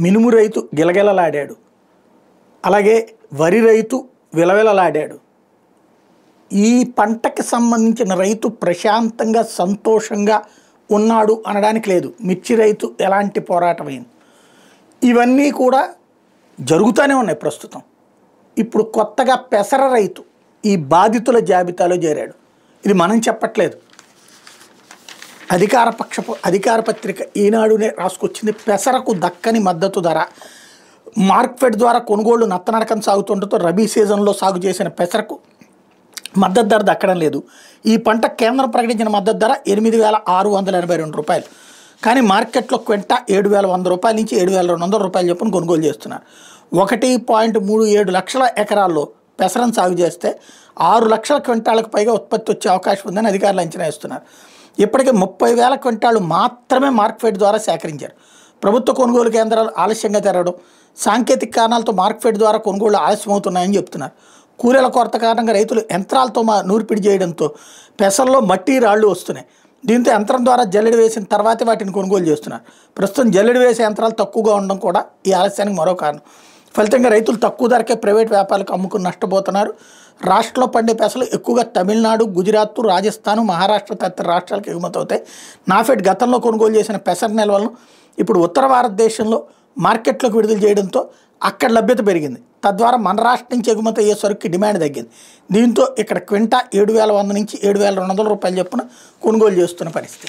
మినుము రైతు గిలగిలలాడాడు, అలాగే వరి రైతు విలవిలలాడాడు. ఈ పంటకి సంబంధించిన రైతు ప్రశాంతంగా సంతోషంగా ఉన్నాడు అనడానికి లేదు. మిర్చి రైతు ఎలాంటి పోరాటమైంది, ఇవన్నీ కూడా జరుగుతూనే ఉన్నాయి ప్రస్తుతం. ఇప్పుడు కొత్తగా పెసర రైతు ఈ బాధితుల జాబితాలో చేరాడు. ఇది మనం చెప్పట్లేదు, అధికార పత్రిక ఈనాడునే రాసుకొచ్చింది. పెసరకు దక్కని మద్దతు ధర, మార్కెట్ ద్వారా కొనుగోళ్లు నత్తనడకం సాగుతుండటంతో రబీ సీజన్లో సాగు చేసిన పెసరకు మద్దతు ధర దక్కడం లేదు. ఈ పంట కేంద్రం ప్రకటించిన మద్దతు ధర 8,682 రూపాయలు, కానీ మార్కెట్లో క్వింట 7,100 రూపాయల నుంచి 7,200 రూపాయలు చొప్పున కొనుగోలు చేస్తున్నారు. 1.37 లక్షల ఎకరాల్లో పెసరను సాగు చేస్తే 6 లక్షల క్వింటాలకు పైగా ఉత్పత్తి వచ్చే అవకాశం ఉందని అధికారులు అంచనా వేస్తున్నారు. ఇప్పటికే 30,000 క్వింటాలు మాత్రమే మార్కెట్ ద్వారా సేకరించారు. ప్రభుత్వ కొనుగోలు కేంద్రాలు ఆలస్యంగా తెరవడం, సాంకేతిక కారణాలతో మార్కెట్ ద్వారా కొనుగోళ్లు ఆలస్యమవుతున్నాయని చెప్తున్నారు. కూలీల కొరత కారణంగా రైతులు యంత్రాలతో నూర్పిడి చేయడంతో పెసల్లో మట్టి రాళ్లు వస్తున్నాయి. దీంతో యంత్రం ద్వారా జల్లెడ వేసిన తర్వాతే వాటిని కొనుగోలు చేస్తున్నారు. ప్రస్తుతం జల్లెడ వేసే యంత్రాలు తక్కువగా ఉండడం కూడా ఈ ఆలస్యానికి మరో కారణం. ఫలితంగా రైతులు తక్కువ ధరకే ప్రైవేట్ వ్యాపారులకు అమ్ముకుని నష్టపోతున్నారు. రాష్ట్రంలో పండే పెసలు ఎక్కువగా తమిళనాడు, గుజరాత్, రాజస్థాన్, మహారాష్ట్ర తదితర రాష్ట్రాలకు ఎగుమతి అవుతాయి. నాఫెడ్ గతంలో కొనుగోలు చేసిన పెసర నిల్వలను ఇప్పుడు ఉత్తర భారతదేశంలో మార్కెట్లోకి విడుదల చేయడంతో అక్కడ లభ్యత పెరిగింది. తద్వారా మన రాష్ట్రం నుంచి ఎగుమతి అయ్యే సరుకుకి డిమాండ్ తగ్గింది. దీంతో ఇక్కడ క్వింటా 7,100 నుంచి 7,200 రూపాయలు చొప్పున కొనుగోలు చేస్తున్న పరిస్థితి.